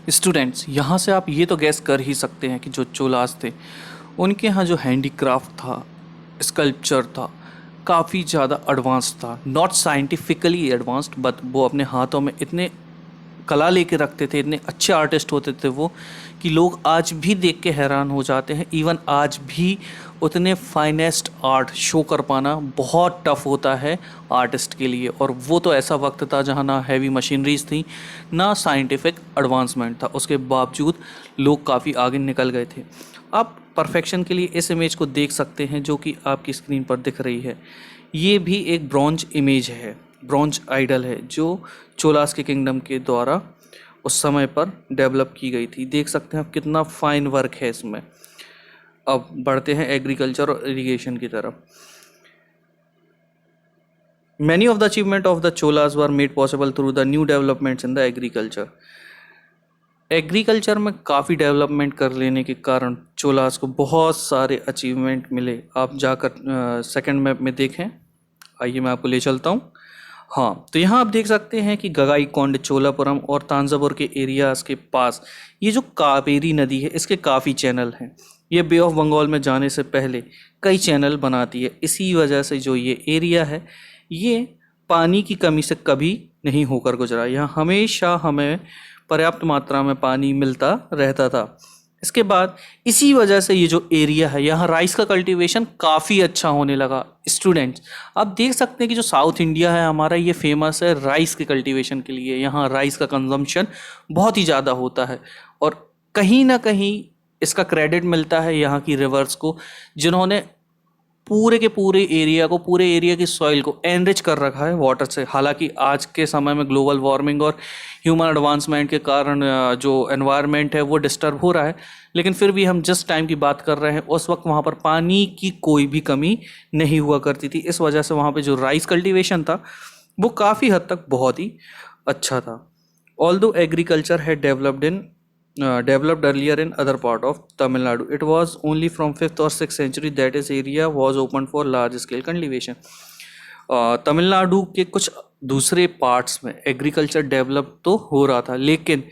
Students, यहाँ से आप ये तो गैस कर ही सकते हैं कि जो चोलास थे उनके यहाँ जो हैंडीक्राफ्ट था, स्कल्पचर था, काफ़ी ज़्यादा एडवांस था। नॉट साइंटिफिकली एडवांस्ड, बट वो अपने हाथों में इतने कला लेके रखते थे, इतने अच्छे आर्टिस्ट होते थे वो, कि लोग आज भी देख के हैरान हो जाते हैं। इवन आज भी उतने फाइनेस्ट आर्ट शो कर पाना बहुत टफ होता है आर्टिस्ट के लिए। और वो तो ऐसा वक्त था जहाँ ना हैवी मशीनरीज थी, ना साइंटिफिक एडवांसमेंट था, उसके बावजूद लोग काफ़ी आगे निकल गए थे। आप परफेक्शन के लिए इस इमेज को देख सकते हैं जो कि आपकी स्क्रीन पर दिख रही है। ये भी एक ब्रॉन्ज इमेज है, ब्रॉन्ज आइडल है, जो चोलास के किंगडम के द्वारा उस समय पर डेवलप की गई थी। देख सकते हैं आप कितना फाइन वर्क है इसमें। अब बढ़ते हैं एग्रीकल्चर और इरिगेशन की तरफ। Many of the achievement of the Cholas were made possible through the new developments in the agriculture. Agriculture में काफ़ी डेवलपमेंट कर लेने के कारण चोलास को बहुत सारे अचीवमेंट मिले। आप जाकर सेकंड मैप में देखें, आइए मैं आपको ले चलता हूँ। हाँ, तो यहाँ आप देख सकते हैं कि गंगाईकोंड, चोलापुरम और तांजावुर के एरियाज़ के पास ये जो कावेरी नदी है, इसके काफ़ी चैनल हैं। ये बे ऑफ बंगाल में जाने से पहले कई चैनल बनाती है। इसी वजह से जो ये एरिया है, ये पानी की कमी से कभी नहीं होकर गुजरा। यहाँ हमेशा हमें पर्याप्त मात्रा में पानी मिलता रहता था। इसके बाद इसी वजह से ये जो एरिया है, यहाँ राइस का कल्टीवेशन काफ़ी अच्छा होने लगा। स्टूडेंट्स, आप देख सकते हैं कि जो साउथ इंडिया है हमारा, ये फेमस है राइस के कल्टीवेशन के लिए। यहाँ राइस का कंजम्पशन बहुत ही ज़्यादा होता है और कहीं ना कहीं इसका क्रेडिट मिलता है यहाँ की रिवर्स को, जिन्होंने पूरे के पूरे एरिया को, पूरे एरिया की सॉइल को एनरिच कर रखा है वाटर से। हालांकि आज के समय में ग्लोबल वार्मिंग और ह्यूमन एडवांसमेंट के कारण जो एनवायरनमेंट है वो डिस्टर्ब हो रहा है, लेकिन फिर भी हम जिस टाइम की बात कर रहे हैं उस वक्त वहाँ पर पानी की कोई भी कमी नहीं हुआ करती थी। इस वजह से वहाँ पर जो राइस कल्टिवेशन था वो काफ़ी हद तक बहुत ही अच्छा था। ऑल्दो एग्रीकल्चर है developed earlier in other part of Tamil Nadu, it was only from 5th or 6th century that is area was open for large scale cultivation. Tamil Nadu के कुछ दूसरे पार्ट्स में एग्रीकल्चर डेवलप तो हो रहा था, लेकिन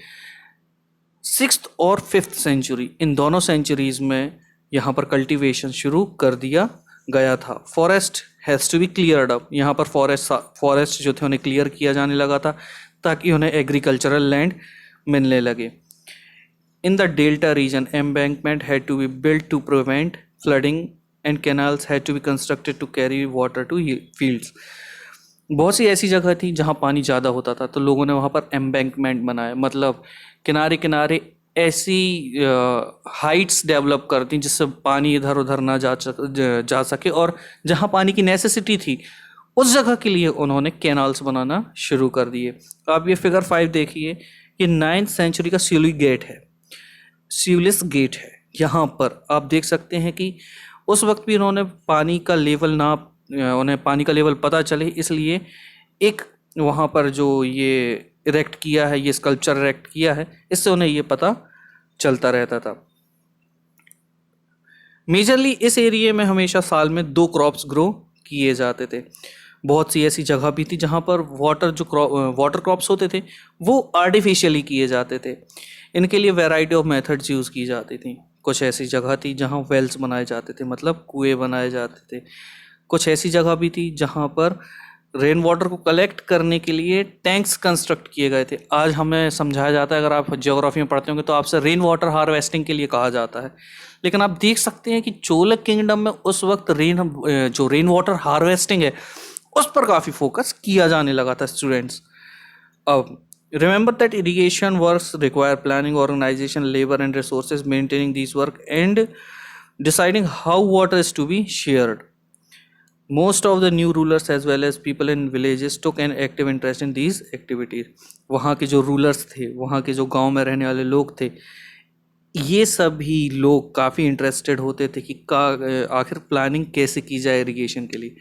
6th और 5th सेंचुरी, इन दोनों सेंचुरीज में यहाँ पर कल्टीवेशन शुरू कर दिया गया था। Forest has to be cleared up, यहाँ पर फॉरेस्ट जो थे उन्हें क्लियर किया जाने लगा था ताकि उन्हें एग्रीकल्चरल लैंड मिलने लगे। In the delta region, embankment had to be built to prevent flooding and canals had to be constructed to carry water to fields. बहुत सी ऐसी जगह थी जहाँ पानी ज़्यादा होता था, तो लोगों ने वहाँ पर एम्बैंकमेंट बनाया, मतलब किनारे किनारे ऐसी हाइट्स डेवलप कर दी जिससे पानी इधर उधर ना जा सके, और जहाँ पानी की नेसेसिटी थी उस जगह के लिए उन्होंने कैनाल्स बनाना शुरू कर दिए। आप ये फिगर 5 देखिए, ये 9th सेंचुरी का सियुलिस गेट है। यहाँ पर आप देख सकते हैं कि उस वक्त भी उन्होंने पानी का लेवल उन्हें पानी का लेवल पता चले, इसलिए एक वहाँ पर जो ये इरेक्ट किया है, ये स्कल्पचर इरेक्ट किया है, इससे उन्हें ये पता चलता रहता था। मेजरली इस एरिया में हमेशा साल में 2 क्रॉप्स ग्रो किए जाते थे। बहुत सी ऐसी जगह भी थी जहाँ पर वाटर क्रॉप्स होते थे वो आर्टिफिशियली किए जाते थे। इनके लिए वैरायटी ऑफ मेथड्स यूज़ की जाती थी। कुछ ऐसी जगह थी जहाँ वेल्स बनाए जाते थे, मतलब कुएं बनाए जाते थे। कुछ ऐसी जगह भी थी जहाँ पर रेन वाटर को कलेक्ट करने के लिए टैंक्स कंस्ट्रक्ट किए गए थे। आज हमें समझाया जाता है, अगर आप ज्योग्राफी में पढ़ते होंगे तो आपसे रेन वाटर हार्वेस्टिंग के लिए कहा जाता है, लेकिन आप देख सकते हैं कि चोल किंगडम में उस वक्त रेन वाटर हार्वेस्टिंग है उस पर काफ़ी फोकस किया जाने लगा था। स्टूडेंट्स, अब remember that irrigation works require planning, organization, labor and resources, maintaining these work and deciding how water is to be shared. Most of the new rulers as well as people in villages took an active interest in these activities. वहाँ के जो rulers थे, वहाँ के जो गांव में रहने वाले लोग थे, ये सभी लोग काफ़ी इंटरेस्टेड होते थे कि आखिर प्लानिंग कैसे की जाए इरिगेशन के लिए,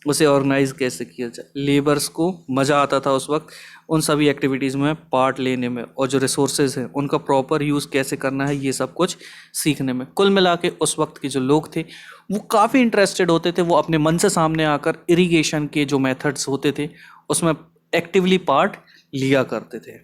उसे ऑर्गेनाइज कैसे किया जाए। लेबर्स को मज़ा आता था उस वक्त उन सभी एक्टिविटीज़ में पार्ट लेने में, और जो रिसोर्सेज हैं उनका प्रॉपर यूज़ कैसे करना है ये सब कुछ सीखने में। कुल मिला के उस वक्त के जो लोग थे वो काफ़ी इंटरेस्टेड होते थे। वो अपने मन से सामने आकर इरिगेशन के जो मेथड्स होते थे उसमें एक्टिवली पार्ट लिया करते थे।